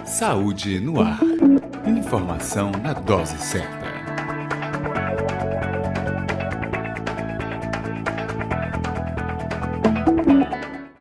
Saúde no ar. Informação na dose certa.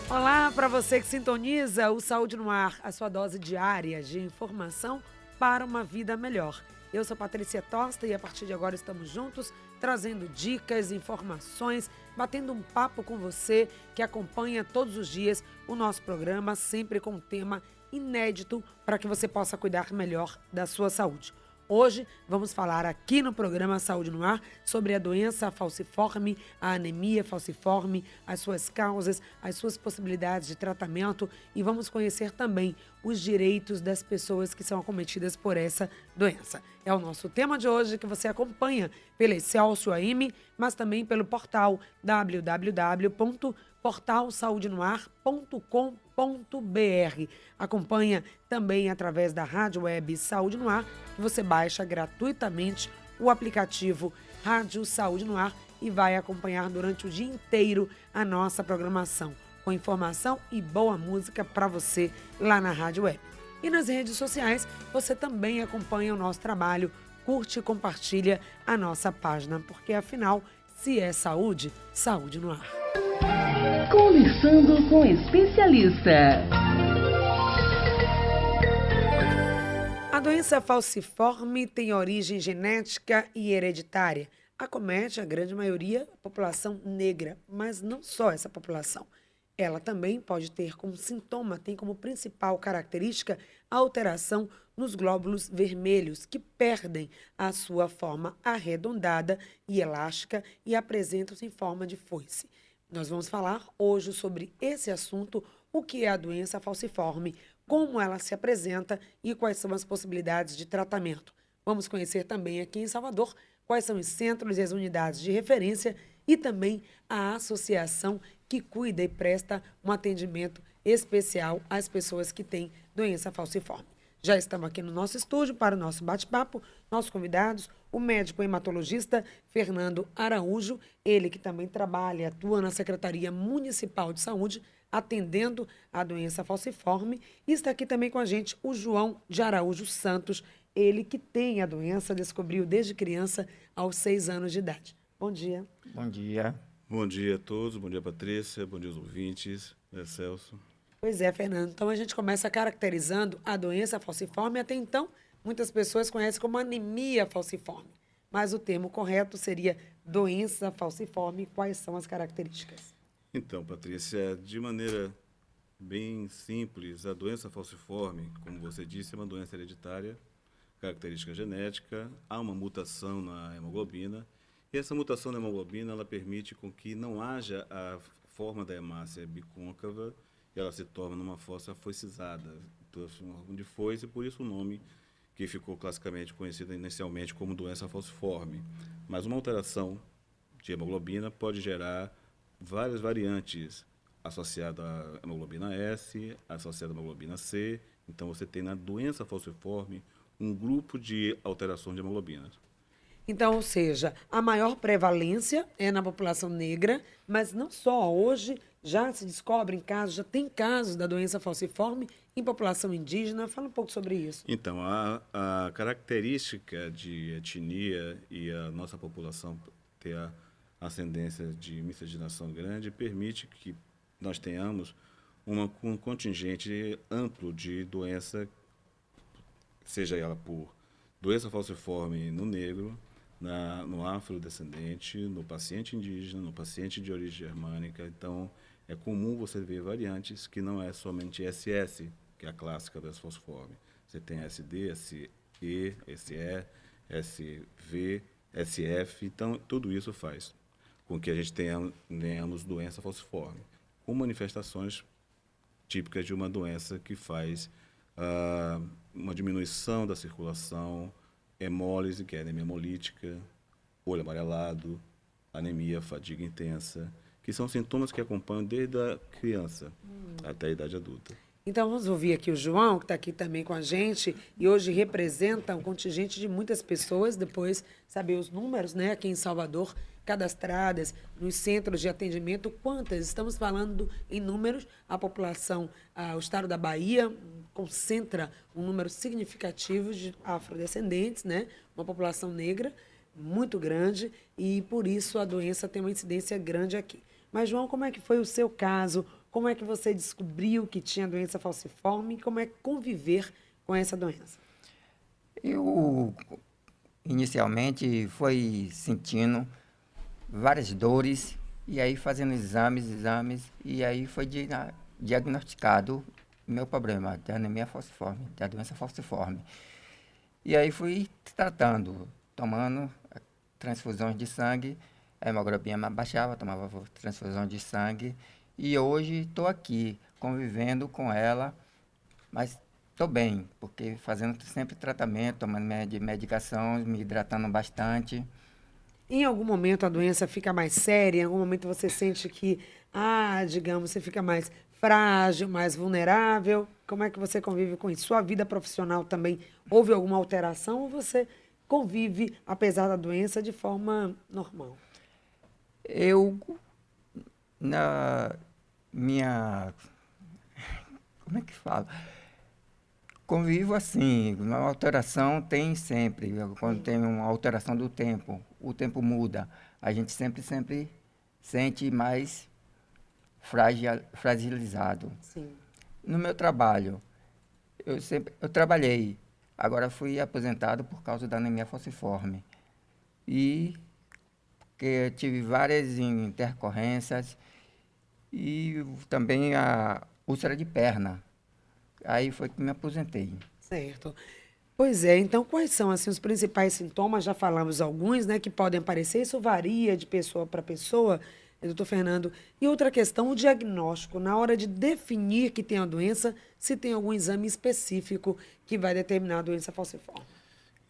Olá para você que sintoniza o Saúde no Ar, a sua dose diária de informação para uma vida melhor. Eu sou Patrícia Tosta e a partir de agora estamos juntos trazendo dicas, informações, batendo um papo com você que acompanha todos os dias o nosso programa, sempre com um tema inédito para que você possa cuidar melhor da sua saúde. Hoje vamos falar aqui no programa Saúde no Ar sobre a doença falciforme, a anemia falciforme, as suas causas, as suas possibilidades de tratamento e vamos conhecer também os direitos das pessoas que são acometidas por essa doença. É o nosso tema de hoje que você acompanha pelo Excelsior AM, mas também pelo portal www.portalsaudenoar.com.br. Acompanha também através da rádio web Saúde no Ar, que você baixa gratuitamente o aplicativo Rádio Saúde no Ar e vai acompanhar durante o dia inteiro a nossa programação, com informação e boa música para você lá na rádio web. E nas redes sociais, você também acompanha o nosso trabalho, curte e compartilha a nossa página, porque afinal, se é saúde, saúde no ar. Conversando com especialista. A doença falciforme tem origem genética e hereditária. Acomete a grande maioria da população negra, mas não só essa população. Ela também pode ter como sintoma, tem como principal característica a alteração nos glóbulos vermelhos, que perdem a sua forma arredondada e elástica e apresentam-se em forma de foice. Nós vamos falar hoje sobre esse assunto, o que é a doença falciforme, como ela se apresenta e quais são as possibilidades de tratamento. Vamos conhecer também aqui em Salvador quais são os centros e as unidades de referência e também a associação que cuida e presta um atendimento especial às pessoas que têm doença falciforme. Já estamos aqui no nosso estúdio para o nosso bate-papo, nossos convidados, o médico hematologista Fernando Araújo, ele que também trabalha e atua na Secretaria Municipal de Saúde, atendendo a doença falciforme. E está aqui também com a gente o João de Araújo Santos, ele que tem a doença, descobriu desde criança aos 6 anos de idade. Bom dia. Bom dia. Bom dia a todos, bom dia Patrícia, bom dia aos ouvintes, Celso. Pois é, Fernando. Então a gente começa caracterizando a doença falciforme. Até então, muitas pessoas conhecem como anemia falciforme. Mas o termo correto seria doença falciforme. Quais são as características? Então, Patrícia, de maneira bem simples, a doença falciforme, como você disse, é uma doença hereditária, característica genética, há uma mutação na hemoglobina, e essa mutação na hemoglobina ela permite com que não haja a forma da hemácia bicôncava, e ela se torna numa fossa foicizada, então, um órgão de foice, por isso o nome que ficou classicamente conhecido inicialmente como doença falciforme. Mas uma alteração de hemoglobina pode gerar várias variantes associadas à hemoglobina S, associada à hemoglobina C. Então, você tem na doença falciforme um grupo de alterações de hemoglobinas. Então, ou seja, a maior prevalência é na população negra, mas não só. Hoje já se descobrem casos, já tem casos da doença falciforme em população indígena. Fala um pouco sobre isso. Então, a característica de etnia e a nossa população ter a ascendência de miscigenação grande permite que nós tenhamos um contingente amplo de doença, seja ela por doença falciforme no negro, no afrodescendente, no paciente indígena, no paciente de origem germânica. Então, é comum você ver variantes que não é somente SS, que é a clássica das falciforme. Você tem SD, SE, SE, SV, SF. Então, tudo isso faz com que a gente tenhamos doença falciforme, com manifestações típicas de uma doença que faz uma diminuição da circulação, hemólise, que é anemia hemolítica, olho amarelado, anemia, fadiga intensa, que são sintomas que acompanham desde a criança até a idade adulta. Então, vamos ouvir aqui o João, que está aqui também com a gente, e hoje representa um contingente de muitas pessoas, depois saber os números, né, aqui em Salvador, cadastradas nos centros de atendimento, quantas? Estamos falando em números, a população, o estado da Bahia concentra um número significativo de afrodescendentes, né, uma população negra muito grande, e por isso a doença tem uma incidência grande aqui. Mas, João, como é que foi o seu caso? Como é que você descobriu que tinha doença falciforme? Como é conviver com essa doença? Eu, inicialmente, fui sentindo várias dores, e aí fazendo exames, e aí foi diagnosticado o meu problema, da anemia falciforme, da doença falciforme. E aí fui tratando, tomando transfusões de sangue, a hemoglobina baixava, tomava transfusão de sangue, e hoje estou aqui, convivendo com ela, mas estou bem, porque fazendo sempre tratamento, tomando medicação, me hidratando bastante. Em algum momento a doença fica mais séria? Em algum momento você sente que, digamos, você fica mais frágil, mais vulnerável? Como é que você convive com isso? Sua vida profissional também houve alguma alteração ou você convive, apesar da doença, de forma normal? Eu, na minha... Como é que fala? Convivo assim, uma alteração tem sempre, quando tem uma alteração do tempo, o tempo muda, a gente sempre sente mais fragilizado. Sim. No meu trabalho, eu trabalhei, agora fui aposentado por causa da anemia falciforme. E que tive várias intercorrências e também a úlcera de perna. Aí foi que me aposentei. Certo. Pois é, então quais são assim, os principais sintomas? Já falamos alguns, né, que podem aparecer, isso varia de pessoa para pessoa, doutor Fernando. E outra questão, o diagnóstico, na hora de definir que tem a doença, se tem algum exame específico que vai determinar a doença falciforme.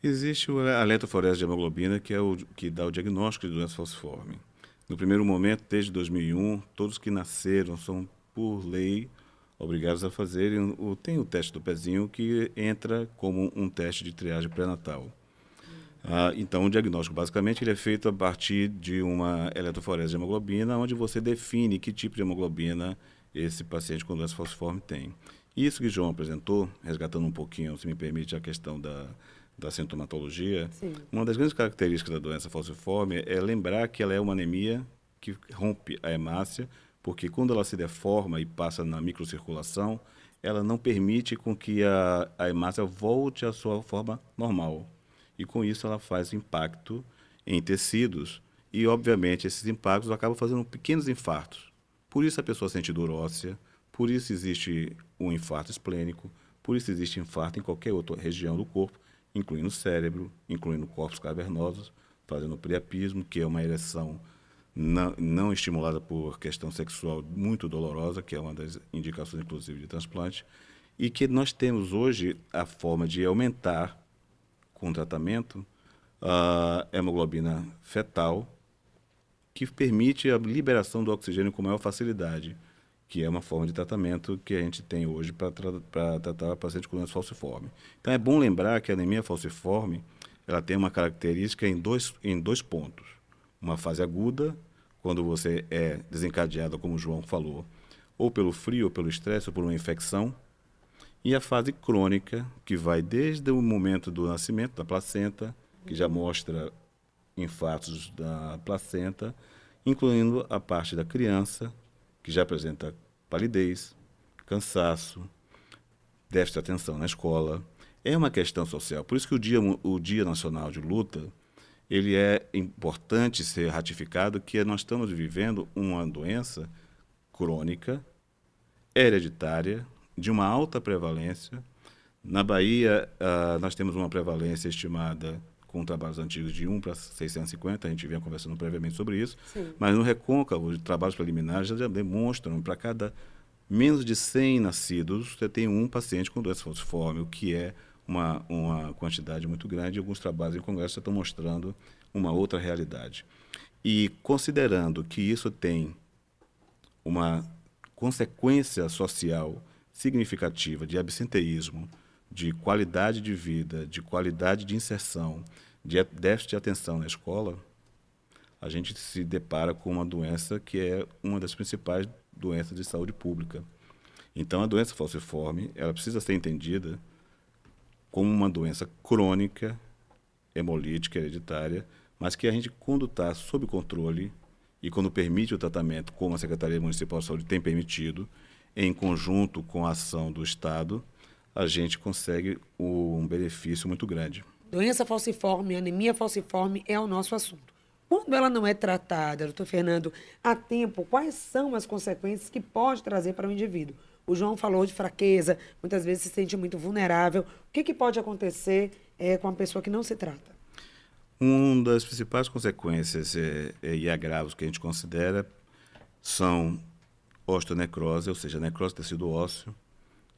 Existe a eletroforese de hemoglobina, que é o que dá o diagnóstico de doença falciforme. No primeiro momento, desde 2001, todos que nasceram são, por lei, obrigados a fazerem, tem o teste do pezinho, que entra como um teste de triagem pré-natal. Então, o diagnóstico, basicamente, ele é feito a partir de uma eletroforese de hemoglobina, onde você define que tipo de hemoglobina esse paciente com doença falciforme tem. Isso que o João apresentou, resgatando um pouquinho, se me permite, a questão da sintomatologia. Sim. Uma das grandes características da doença falciforme é lembrar que ela é uma anemia que rompe a hemácia, porque quando ela se deforma e passa na microcirculação, ela não permite com que a hemácia volte à sua forma normal. E com isso ela faz impacto em tecidos e, obviamente, esses impactos acabam fazendo pequenos infartos. Por isso a pessoa sente dor óssea, por isso existe um infarto esplênico, por isso existe infarto em qualquer outra região do corpo, incluindo o cérebro, incluindo corpos cavernosos, fazendo priapismo, que é uma ereção não estimulada por questão sexual muito dolorosa, que é uma das indicações, inclusive, de transplante, e que nós temos hoje a forma de aumentar, com tratamento, a hemoglobina fetal, que permite a liberação do oxigênio com maior facilidade, que é uma forma de tratamento que a gente tem hoje para tratar pacientes com doença falciforme. Então, é bom lembrar que a anemia falciforme ela tem uma característica em dois pontos. Uma fase aguda, quando você é desencadeado, como o João falou, ou pelo frio, ou pelo estresse, ou por uma infecção, e a fase crônica, que vai desde o momento do nascimento da placenta, que já mostra infartos da placenta, incluindo a parte da criança, que já apresenta palidez, cansaço, déficit de atenção na escola. É uma questão social. Por isso que o Dia Nacional de Luta, ele é importante ser ratificado que nós estamos vivendo uma doença crônica, hereditária, de uma alta prevalência. Na Bahia, nós temos uma prevalência estimada, com trabalhos antigos, de 1 para 650, a gente vinha conversando previamente sobre isso. Sim. Mas no recôncavo, os trabalhos preliminares já demonstram, para cada menos de 100 nascidos, você tem um paciente com doença falciforme, o que é uma quantidade muito grande, e alguns trabalhos em congresso já estão mostrando uma outra realidade. E considerando que isso tem uma consequência social significativa de absenteísmo, de qualidade de vida, de qualidade de inserção, de déficit de atenção na escola, a gente se depara com uma doença que é uma das principais doenças de saúde pública. Então, a doença falciforme, ela precisa ser entendida como uma doença crônica, hemolítica, hereditária, mas que a gente, quando está sob controle e quando permite o tratamento, como a Secretaria Municipal de Saúde tem permitido, em conjunto com a ação do Estado, a gente consegue um benefício muito grande. Doença falciforme, anemia falciforme é o nosso assunto. Quando ela não é tratada, doutor Fernando, a tempo, quais são as consequências que pode trazer para o indivíduo? O João falou de fraqueza, muitas vezes se sente muito vulnerável. O que pode acontecer com a pessoa que não se trata? Uma das principais consequências e agravos que a gente considera são osteonecrose, ou seja, necrose do tecido ósseo,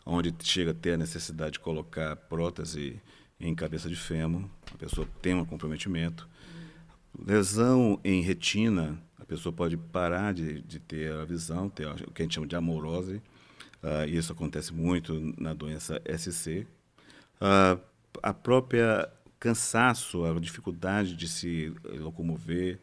onde chega a ter a necessidade de colocar prótese em cabeça de fêmur, a pessoa tem um comprometimento. Lesão em retina, a pessoa pode parar de ter a visão, ter o que a gente chama de amorose. Isso acontece muito na doença SC. A própria cansaço, a dificuldade de se locomover,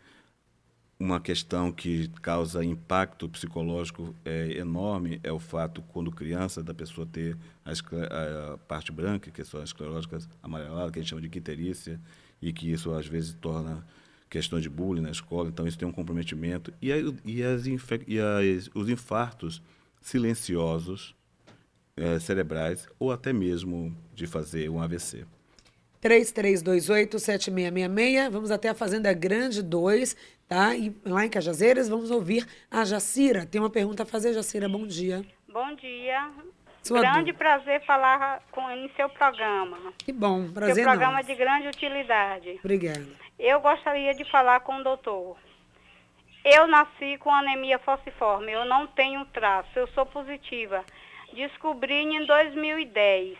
uma questão que causa impacto psicológico enorme é o fato, quando criança, da pessoa ter a parte branca, que são as escleróticas amareladas, que a gente chama de icterícia, e que isso às vezes torna questão de bullying na escola, então isso tem um comprometimento. Os infartos silenciosos, cerebrais, ou até mesmo de fazer um AVC. 3328-7666, vamos até a Fazenda Grande 2, tá? E lá em Cajazeiras, vamos ouvir a Jacira. Tem uma pergunta a fazer, Jacira, bom dia. Bom dia. Sua grande dúvida. prazer falar em seu programa. Que bom, prazer Seu programa nosso. de grande utilidade. Obrigada. Eu gostaria de falar com o doutor. Eu nasci com anemia falciforme, eu não tenho traço, eu sou positiva. Descobri em 2010.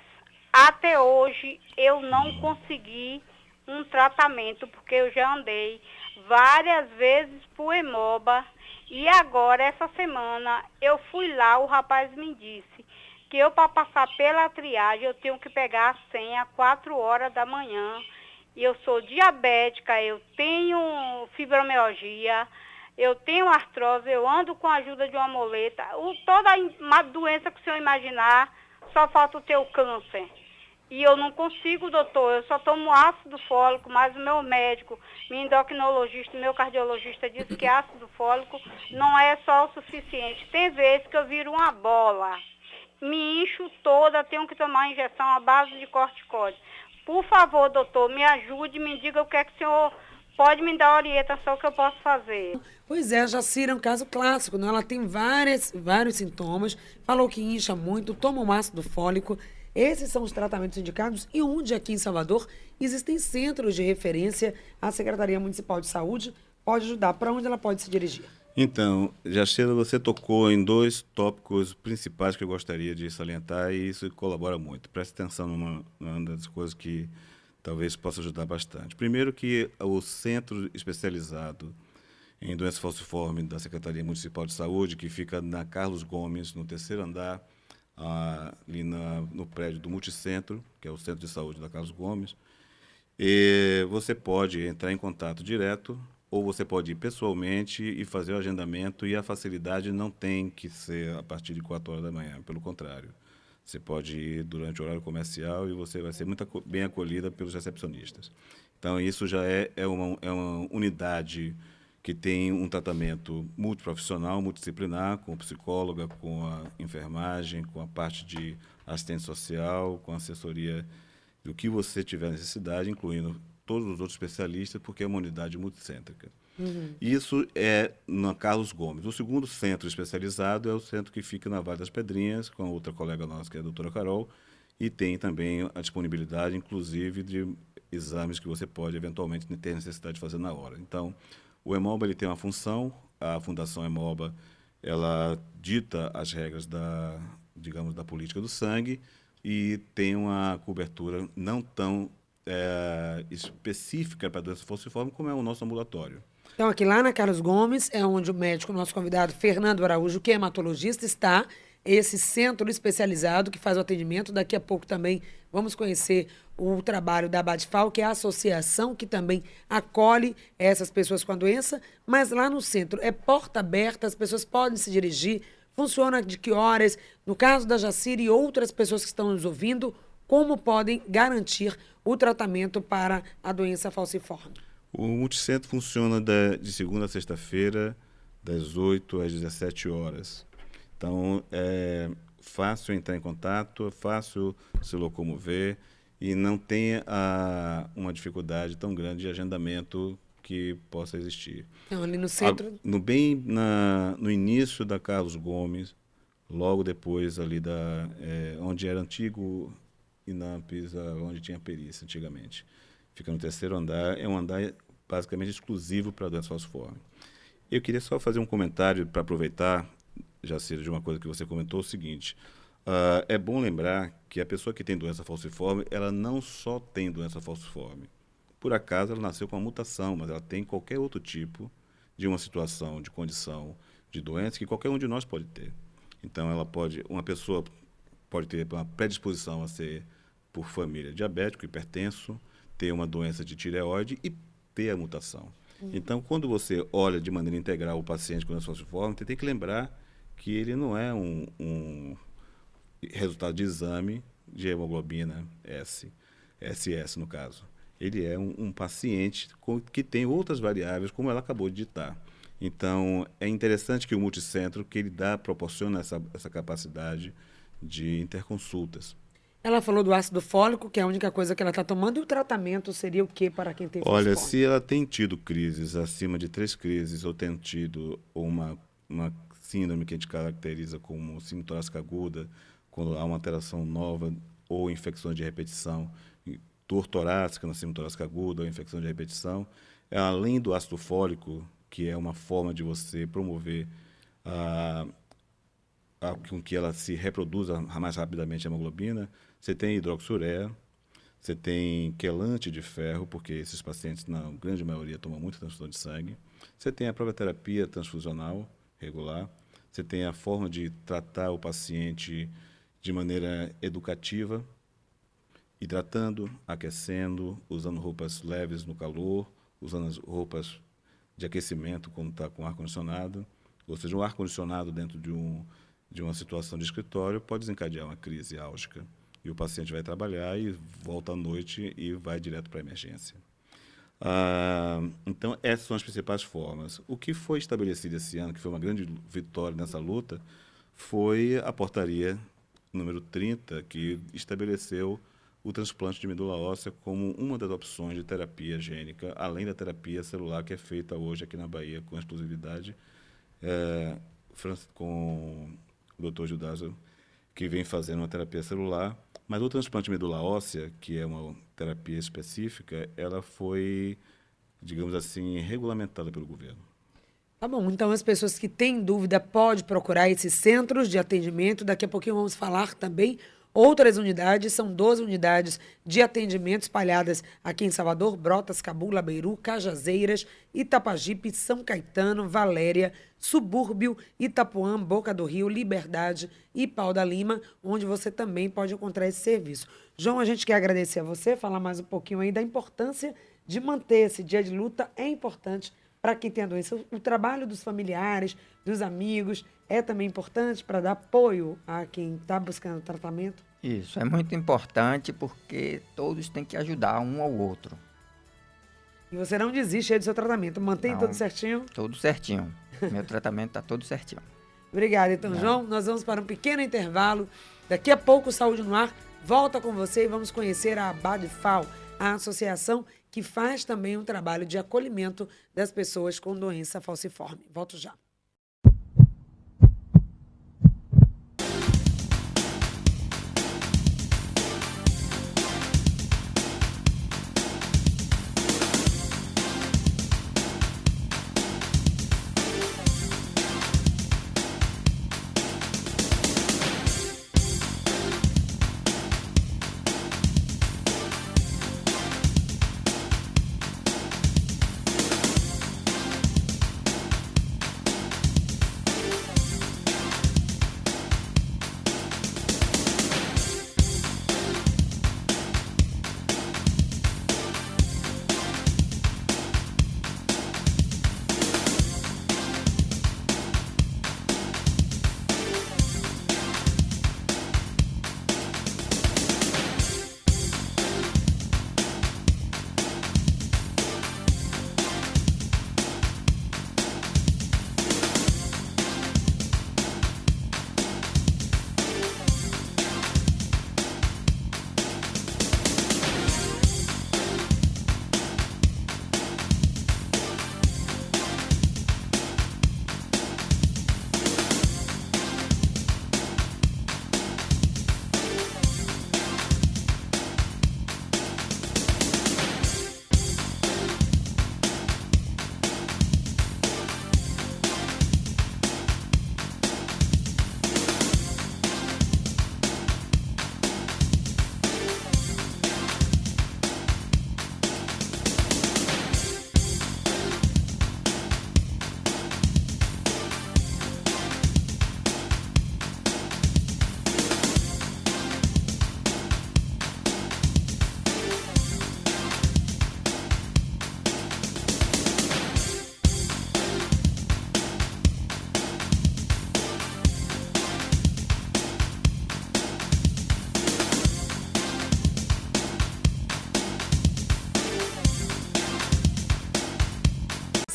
Até hoje eu não consegui um tratamento, porque eu já andei várias vezes por Hemoba e agora, essa semana, eu fui lá, o rapaz me disse que eu, para passar pela triagem, eu tenho que pegar a senha às 4 horas da manhã. E eu sou diabética, eu tenho fibromialgia, eu tenho artrose, eu ando com a ajuda de uma muleta. Toda uma doença que o senhor imaginar, só falta ter o câncer. E eu não consigo, doutor, eu só tomo ácido fólico, mas o meu médico, meu endocrinologista, meu cardiologista disse que ácido fólico não é só o suficiente. Tem vezes que eu viro uma bola, me incho toda, tenho que tomar injeção à base de corticóide. Por favor, doutor, me ajude, me diga o que é que o senhor pode me dar orientação que eu posso fazer. Pois é, a Jacira é um caso clássico, né? Ela tem vários sintomas, falou que incha muito, toma um ácido fólico. Esses são os tratamentos indicados e onde aqui em Salvador existem centros de referência. A Secretaria Municipal de Saúde pode ajudar. Para onde ela pode se dirigir? Então, Jacira, você tocou em 2 tópicos principais que eu gostaria de salientar e isso colabora muito. Preste atenção numa das coisas que talvez possa ajudar bastante. Primeiro que o Centro Especializado em Doença Falciforme da Secretaria Municipal de Saúde, que fica na Carlos Gomes, no 3º andar, ali no prédio do Multicentro, que é o Centro de Saúde da Carlos Gomes, e você pode entrar em contato direto ou você pode ir pessoalmente e fazer o agendamento, e a facilidade não tem que ser a partir de 4 horas da manhã, pelo contrário. Você pode ir durante o horário comercial e você vai ser muito bem acolhida pelos recepcionistas. Então, isso já é uma unidade que tem um tratamento multiprofissional, multidisciplinar, com psicóloga, com a enfermagem, com a parte de assistente social, com assessoria do que você tiver necessidade, incluindo todos os outros especialistas, porque é uma unidade multicêntrica. Isso é na Carlos Gomes. O segundo centro especializado é o centro que fica na Vale das Pedrinhas, com a outra colega nossa, que é a doutora Carol, e tem também a disponibilidade, inclusive, de exames que você pode, eventualmente, ter necessidade de fazer na hora. Então, o Hemoba ele tem uma função, a Fundação Hemoba, ela dita as regras da política do sangue e tem uma cobertura não tão específica para a doença falciforme como é o nosso ambulatório. Então, aqui lá na Carlos Gomes, é onde o médico, nosso convidado, Fernando Araújo, que é hematologista, está. esse centro especializado que faz o atendimento. Daqui a pouco também vamos conhecer o trabalho da Badfal, que é a associação que também acolhe essas pessoas com a doença, mas lá no centro é porta aberta, as pessoas podem se dirigir, funciona de que horas? No caso da Jacira e outras pessoas que estão nos ouvindo, como podem garantir o tratamento para a doença falciforme? O Multicentro funciona de segunda a sexta-feira, das 8 às 17 horas. Então, é fácil entrar em contato, é fácil se locomover e não tem uma dificuldade tão grande de agendamento que possa existir. Então, ali no centro... No início da Carlos Gomes, logo depois ali onde era antigo Inampes, onde tinha perícia antigamente. Fica no terceiro andar, é um andar basicamente exclusivo para a doença falciforme. Eu queria só fazer um comentário para aproveitar, Jacira, de uma coisa que você comentou, o seguinte: é bom lembrar que a pessoa que tem doença falciforme, ela não só tem doença falciforme. Por acaso, ela nasceu com uma mutação, mas ela tem qualquer outro tipo de uma situação, de condição, de doença que qualquer um de nós pode ter. Então, uma pessoa pode ter uma predisposição a ser, por família, diabético, hipertenso, ter uma doença de tireoide e ter a mutação. Então, quando você olha de maneira integral o paciente com doença falciforme, você tem que lembrar que ele não é um resultado de exame de hemoglobina SS no caso. Ele é um paciente que tem outras variáveis, como ela acabou de ditar. Então, é interessante que o multicentro, que ele proporciona essa capacidade de interconsultas. Ela falou do ácido fólico, que é a única coisa que ela está tomando, e o tratamento seria o que para quem tem Olha, falciforme? se ela tem tido crises, acima de 3 crises, ou tem tido uma síndrome que a gente caracteriza como síndrome torácica aguda, quando há uma alteração nova ou infecções de repetição, dor torácica na síndrome torácica aguda ou infecção de repetição, além do ácido fólico, que é uma forma de você promover com que ela se reproduza mais rapidamente a hemoglobina, você tem hidroxurea, você tem quelante de ferro, porque esses pacientes, na grande maioria, tomam muita transfusão de sangue. Você tem a própria terapia transfusional regular. Você tem a forma de tratar o paciente de maneira educativa, hidratando, aquecendo, usando roupas leves no calor, usando as roupas de aquecimento quando está com ar-condicionado. Ou seja, um ar-condicionado dentro de uma situação de escritório pode desencadear uma crise álgica. E o paciente vai trabalhar e volta à noite e vai direto para a emergência. Então, essas são as principais formas. O que foi estabelecido esse ano, que foi uma grande vitória nessa luta, foi a portaria número 30, que estabeleceu o transplante de medula óssea como uma das opções de terapia gênica, além da terapia celular que é feita hoje aqui na Bahia com exclusividade, com o Dr. Gildásio, que vem fazendo uma terapia celular. Mas o transplante de medula óssea, que é uma terapia específica, ela foi, digamos assim, regulamentada pelo governo. Tá bom, então as pessoas que têm dúvida podem procurar esses centros de atendimento. Daqui a pouquinho vamos falar também outras unidades, são 12 unidades de atendimento espalhadas aqui em Salvador, Brotas, Cabula, Beiru, Cajazeiras, Itapajipe, São Caetano, Valéria, Subúrbio, Itapuã, Boca do Rio, Liberdade e Pau da Lima, onde você também pode encontrar esse serviço. João, a gente quer agradecer a você, falar mais um pouquinho aí da importância de manter esse dia de luta, é importante para quem tem a doença. O trabalho dos familiares, dos amigos, é também importante para dar apoio a quem está buscando tratamento? Isso, é muito importante porque todos têm que ajudar um ao outro. E você não desiste aí do seu tratamento, mantém Não, tudo certinho? Tudo certinho. Meu tratamento está todo certinho. Obrigada. Então, João, nós vamos para um pequeno intervalo. Daqui a pouco, Saúde no Ar volta com você e vamos conhecer a Badfal, a associação que faz também um trabalho de acolhimento das pessoas com doença falciforme. Volto já.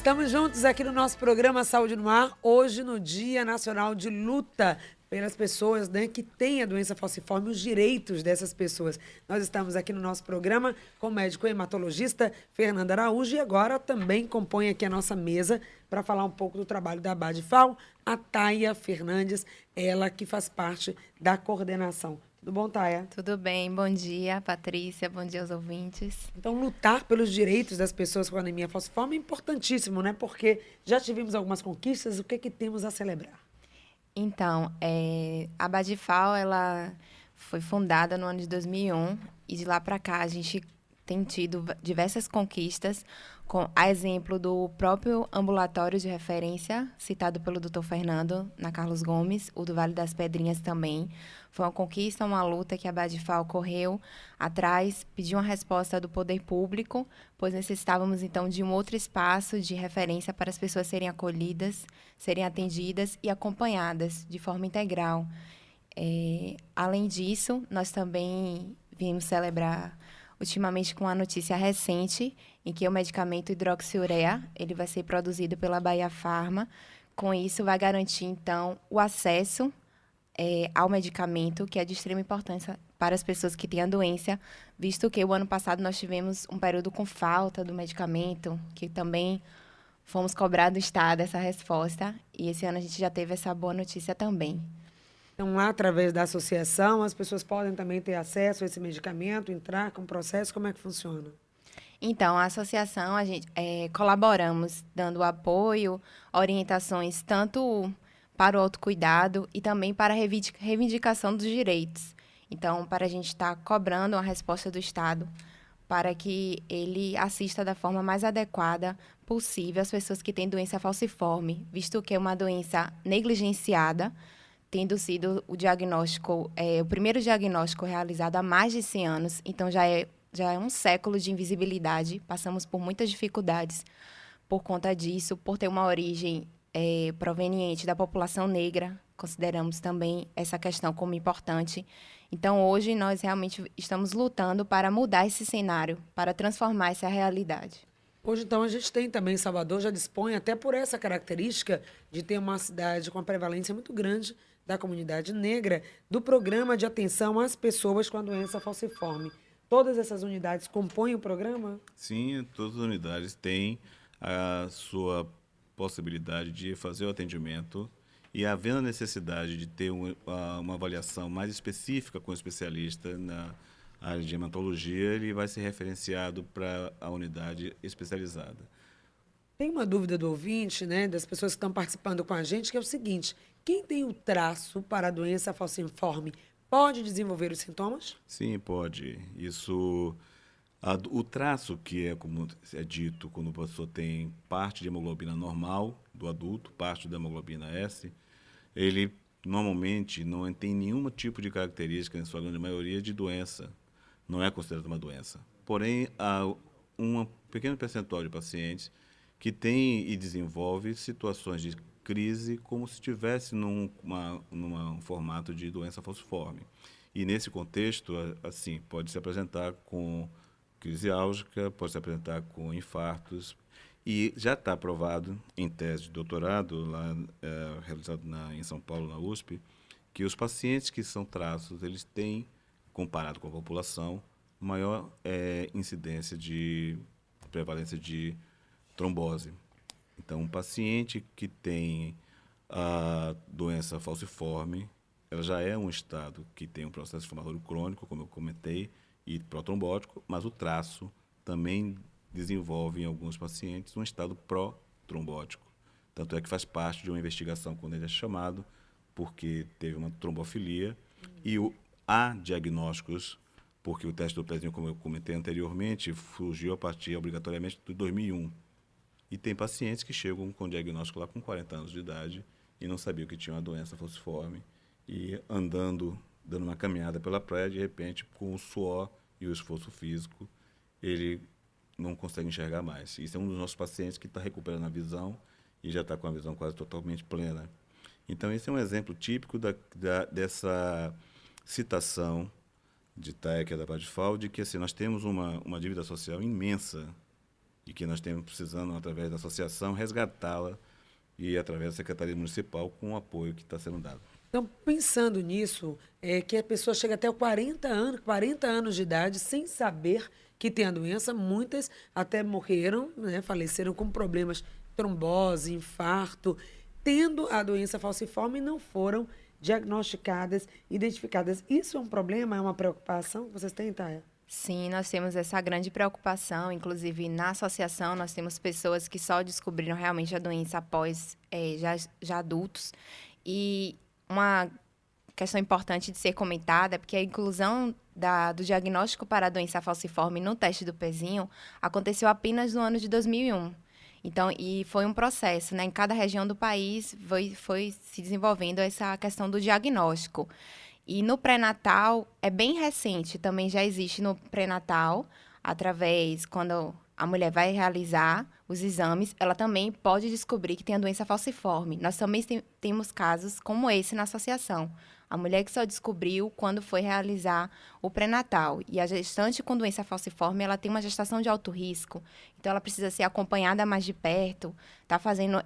Estamos juntos aqui no nosso programa Saúde no Ar, hoje no Dia Nacional de Luta pelas pessoas, né, que têm a doença falciforme, os direitos dessas pessoas. Nós estamos aqui no nosso programa com o médico hematologista Fernando Araújo e agora também compõe aqui a nossa mesa para falar um pouco do trabalho da Abadifal, a Taia Fernandes, ela que faz parte da coordenação. Tudo bom, Taia? Tudo bem, bom dia, Patrícia, bom dia aos ouvintes. Então, lutar pelos direitos das pessoas com anemia falciforme é importantíssimo, né? Porque já tivemos algumas conquistas, o que é que temos a celebrar? Então, a Abadifal, ela foi fundada no ano de 2001 e de lá para cá a gente tem tido diversas conquistas, a exemplo do próprio ambulatório de referência, citado pelo Dr. Fernando, na Carlos Gomes, o do Vale das Pedrinhas também. Foi uma conquista, uma luta que a Abadifal correu atrás, pediu uma resposta do poder público, pois necessitávamos, então, de um outro espaço de referência para as pessoas serem acolhidas, serem atendidas e acompanhadas de forma integral. Além disso, nós também viemos celebrar ultimamente com uma notícia recente, em que o medicamento hidroxiurea, ele vai ser produzido pela Bahia Pharma. Com isso, vai garantir, então, o acesso ao medicamento, que é de extrema importância para as pessoas que têm a doença, visto que o ano passado nós tivemos um período com falta do medicamento, que também fomos cobrar do Estado essa resposta, e esse ano a gente já teve essa boa notícia também. Então, lá, através da associação, as pessoas podem também ter acesso a esse medicamento, entrar com o processo, como é que funciona? Então, a associação, a gente colaboramos, dando apoio, orientações, tanto para o autocuidado e também para a reivindicação dos direitos. Então, para a gente estar cobrando uma resposta do Estado para que ele assista da forma mais adequada possível as pessoas que têm doença falciforme, visto que é uma doença negligenciada, tendo sido o diagnóstico, o primeiro diagnóstico realizado há mais de 100 anos, então já é um século de invisibilidade, passamos por muitas dificuldades por conta disso, por ter uma origem proveniente da população negra, consideramos também essa questão como importante. Então, hoje, nós realmente estamos lutando para mudar esse cenário, para transformar essa realidade. Hoje, então, a gente tem também, Salvador já dispõe, até por essa característica de ter uma cidade com uma prevalência muito grande da comunidade negra, do programa de atenção às pessoas com a doença falciforme. Todas essas unidades compõem o programa? Sim, todas as unidades têm a sua possibilidade de fazer o atendimento e, havendo a necessidade de ter uma avaliação mais específica com o especialista na área de hematologia, ele vai ser referenciado para a unidade especializada. Tem uma dúvida do ouvinte, né, das pessoas que estão participando com a gente, que é o seguinte: quem tem o traço para a doença falciforme pode desenvolver os sintomas? Sim, pode. O traço, que é como é dito, quando a pessoa tem parte de hemoglobina normal do adulto, parte da hemoglobina S, ele normalmente não tem nenhum tipo de característica, em sua grande maioria, de doença. Não é considerado uma doença. Porém, há um pequeno percentual de pacientes que tem e desenvolve situações de crise como se estivesse num formato de doença falciforme. E, nesse contexto, assim, pode se apresentar com crise álgica, pode se apresentar com infartos. E já está aprovado, em tese de doutorado, lá, realizado em São Paulo, na USP, que os pacientes que são traços, eles têm, comparado com a população, maior incidência de prevalência de trombose. Então, um paciente que tem a doença falciforme, ela já é um estado que tem um processo inflamatório crônico, como eu comentei, e protrombótico, mas o traço também desenvolve em alguns pacientes um estado pró-trombótico. Tanto é que faz parte de uma investigação quando ele é chamado, porque teve uma trombofilia, e há diagnósticos, porque o teste do pezinho, como eu comentei anteriormente, surgiu a partir, obrigatoriamente, de 2001. E tem pacientes que chegam com diagnóstico lá com 40 anos de idade e não sabiam que tinham uma doença falciforme, e andando, dando uma caminhada pela praia, de repente, com o suor e o esforço físico, ele não consegue enxergar mais. Isso é um dos nossos pacientes que está recuperando a visão e já está com a visão quase totalmente plena. Então, esse é um exemplo típico dessa citação de Taia, que é da Abadifal, de que assim, nós temos uma dívida social imensa e que nós temos precisando, através da associação, resgatá-la e através da Secretaria Municipal com o apoio que está sendo dado. Então, pensando nisso, é que a pessoa chega até 40 anos de idade sem saber que tem a doença. Muitas até morreram, né, faleceram com problemas, trombose, infarto, tendo a doença falciforme e não foram diagnosticadas, identificadas. Isso é um problema, é uma preocupação que vocês têm, Thaia? Sim, nós temos essa grande preocupação. Inclusive, na associação, nós temos pessoas que só descobriram realmente a doença após já adultos. E uma questão importante de ser comentada é porque a inclusão do diagnóstico para a doença falciforme no teste do pezinho aconteceu apenas no ano de 2001. Então, e foi um processo, né? Em cada região do país foi se desenvolvendo essa questão do diagnóstico. E no pré-natal, é bem recente, também já existe no pré-natal, através, quando a mulher vai realizar os exames, ela também pode descobrir que tem a doença falciforme. Nós também temos casos como esse na associação. A mulher que só descobriu quando foi realizar o pré-natal. E a gestante com doença falciforme, ela tem uma gestação de alto risco. Então, ela precisa ser acompanhada mais de perto, tá fazendo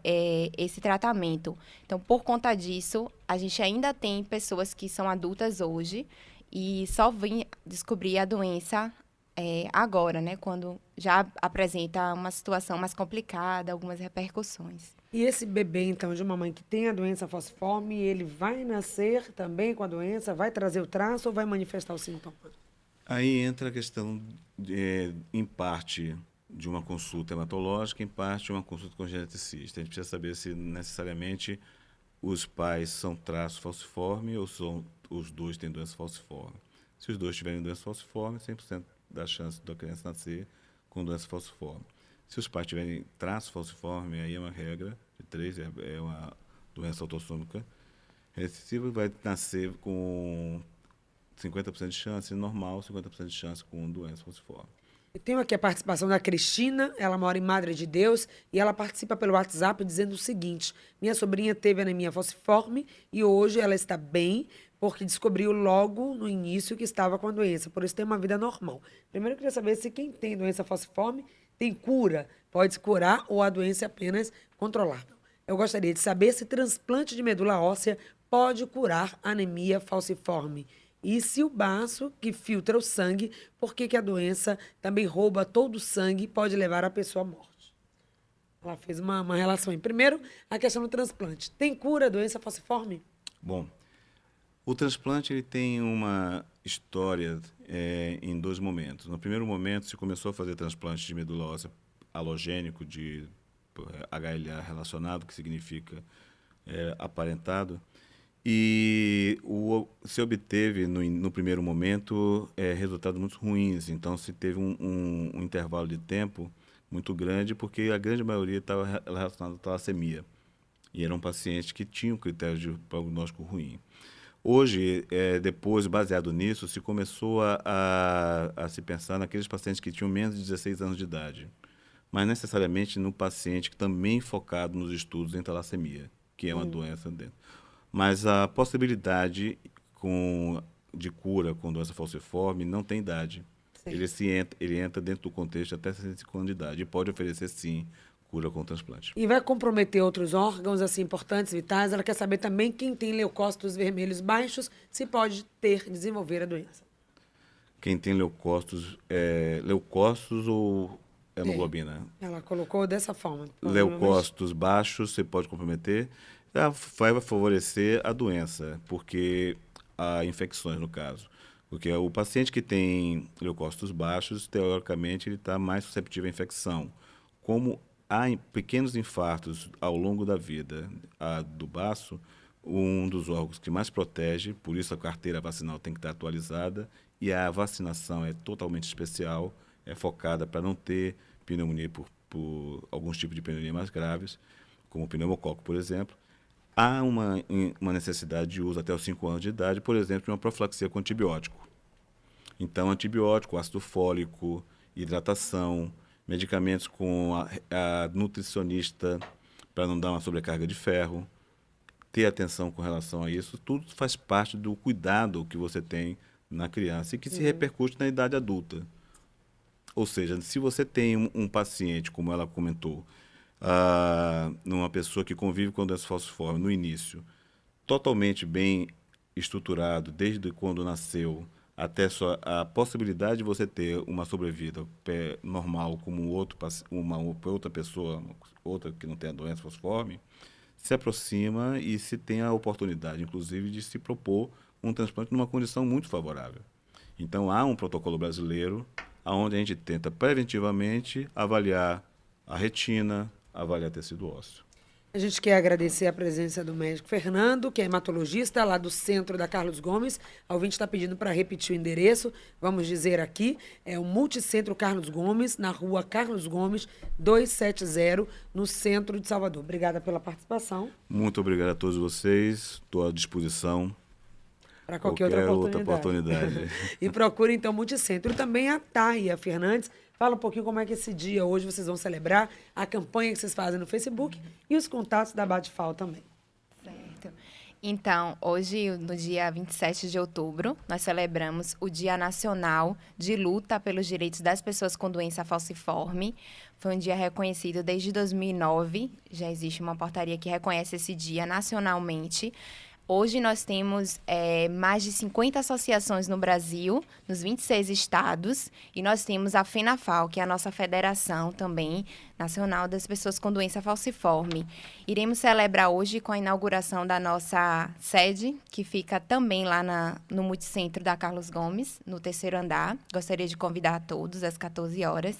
esse tratamento. Então, por conta disso, a gente ainda tem pessoas que são adultas hoje e só vêm descobrir a doença agora, né? Quando já apresenta uma situação mais complicada, algumas repercussões. E esse bebê, então, de uma mãe que tem a doença falciforme, ele vai nascer também com a doença, vai trazer o traço ou vai manifestar o sintoma? Aí entra a questão, em parte, de uma consulta hematológica, em parte, de uma consulta com geneticista. A gente precisa saber se necessariamente os pais são traço falciforme ou os dois têm doença falciforme. Se os dois tiverem doença falciforme, 100% da chance da criança nascer com doença falciforme. Se os pais tiverem traço falciforme, aí é uma regra de 3, é uma doença autossômica recessiva, vai nascer com 50% de chance normal, 50% de chance com doença falciforme. Eu tenho aqui a participação da Cristina, ela mora em Madre de Deus e ela participa pelo WhatsApp dizendo o seguinte: minha sobrinha teve anemia falciforme e hoje ela está bem porque descobriu logo no início que estava com a doença, por isso tem uma vida normal. Primeiro eu queria saber se quem tem doença falciforme tem cura, pode se curar ou a doença é apenas controlável. Eu gostaria de saber se transplante de medula óssea pode curar anemia falciforme. E se o baço, que filtra o sangue, por que a doença também rouba todo o sangue e pode levar a pessoa à morte? Ela fez uma relação aí. Primeiro, a questão do transplante. Tem cura a doença falciforme? Bom, o transplante ele tem uma história em 2 momentos. No primeiro momento, se começou a fazer transplante de medula óssea halogênico de HLA relacionado, que significa aparentado, e se obteve, no primeiro momento, resultados muito ruins. Então, se teve um intervalo de tempo muito grande, porque a grande maioria estava relacionada à talassemia. E eram pacientes que tinham critério de prognóstico ruim. Hoje, depois, baseado nisso, se começou a se pensar naqueles pacientes que tinham menos de 16 anos de idade, mas necessariamente no paciente que também focado nos estudos em talassemia, que é uma doença dentro. Mas a possibilidade de cura com doença falciforme não tem idade. Ele entra dentro do contexto até 65 anos de idade e pode oferecer, sim, cura com transplante. E vai comprometer outros órgãos assim importantes, vitais? Ela quer saber também quem tem leucócitos vermelhos baixos, se pode desenvolver a doença. Quem tem leucócitos ou hemoglobina? Ela colocou dessa forma. Leucócitos baixos, você pode comprometer. Vai favorecer a doença, porque há infecções no caso. Porque o paciente que tem leucócitos baixos, teoricamente, ele está mais suscetível à infecção. Como há pequenos infartos ao longo da vida do baço, um dos órgãos que mais protege, por isso a carteira vacinal tem que estar atualizada, e a vacinação é totalmente especial, é focada para não ter pneumonia por alguns tipos de pneumonia mais graves, como o pneumococo, por exemplo. Há uma necessidade de uso até os 5 anos de idade, por exemplo, de uma profilaxia com antibiótico. Então, antibiótico, ácido fólico, hidratação, medicamentos com a nutricionista para não dar uma sobrecarga de ferro, ter atenção com relação a isso, tudo faz parte do cuidado que você tem na criança e que se repercute na idade adulta. Ou seja, se você tem um paciente, como ela comentou, numa pessoa que convive com doença falciforme no início, totalmente bem estruturado, desde quando nasceu, até a possibilidade de você ter uma sobrevida normal como uma outra pessoa, outra que não tem a doença falciforme, se aproxima e se tem a oportunidade, inclusive, de se propor um transplante numa condição muito favorável. Então, há um protocolo brasileiro onde a gente tenta preventivamente avaliar a retina, avaliar tecido ósseo. A gente quer agradecer a presença do médico Fernando, que é hematologista lá do centro da Carlos Gomes. A ouvinte está pedindo para repetir o endereço. Vamos dizer aqui, é o Multicentro Carlos Gomes, na rua Carlos Gomes, 270, no centro de Salvador. Obrigada pela participação. Muito obrigado a todos vocês. Estou à disposição. Para qualquer outra oportunidade. E procure, então, Multicentro. E também a Thaia Fernandes. Fala um pouquinho como é que esse dia hoje vocês vão celebrar, a campanha que vocês fazem no Facebook e os contatos da Badifal também. Certo. Então, hoje, no dia 27 de outubro, nós celebramos o Dia Nacional de Luta pelos Direitos das Pessoas com Doença Falciforme. Foi um dia reconhecido desde 2009. Já existe uma portaria que reconhece esse dia nacionalmente. Hoje nós temos mais de 50 associações no Brasil, nos 26 estados, e nós temos a FENAFAL, que é a nossa federação também nacional das pessoas com doença falciforme. Iremos celebrar hoje com a inauguração da nossa sede, que fica também lá no Multicentro da Carlos Gomes, no 3º andar. Gostaria de convidar a todos às 14 horas.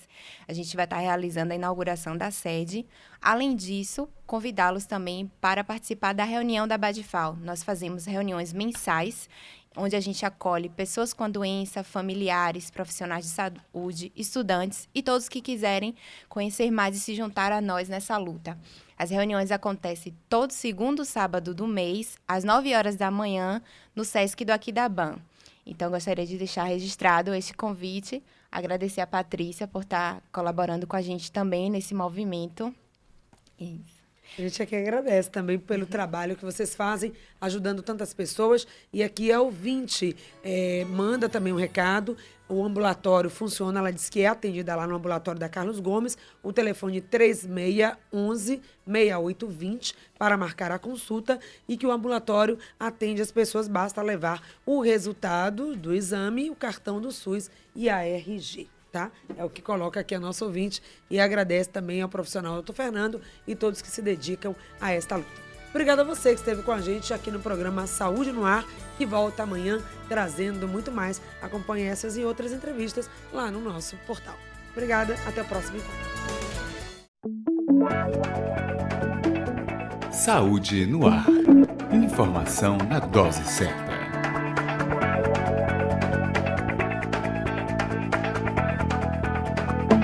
A gente vai estar realizando a inauguração da sede. Além disso, convidá-los também para participar da reunião da Badifal. Nós fazemos reuniões mensais, onde a gente acolhe pessoas com a doença, familiares, profissionais de saúde, estudantes e todos que quiserem conhecer mais e se juntar a nós nessa luta. As reuniões acontecem todo segundo sábado do mês, às 9 horas da manhã, no Sesc do Aquidabam. Então, gostaria de deixar registrado este convite, agradecer a Patrícia por estar colaborando com a gente também nesse movimento. Isso. A gente aqui agradece também pelo trabalho que vocês fazem, ajudando tantas pessoas. E aqui a ouvinte manda também um recado. O ambulatório funciona, ela disse que é atendida lá no ambulatório da Carlos Gomes. O telefone 3611-6820 para marcar a consulta e que o ambulatório atende as pessoas, basta levar o resultado do exame, o cartão do SUS e a RG. Tá? É o que coloca aqui a nossa ouvinte e agradece também ao profissional Dr. Fernando e todos que se dedicam a esta luta. Obrigada a você que esteve com a gente aqui no programa Saúde no Ar, que volta amanhã trazendo muito mais. Acompanhe essas e outras entrevistas lá no nosso portal. Obrigada, até o próximo encontro. Saúde no Ar. Informação na dose certa.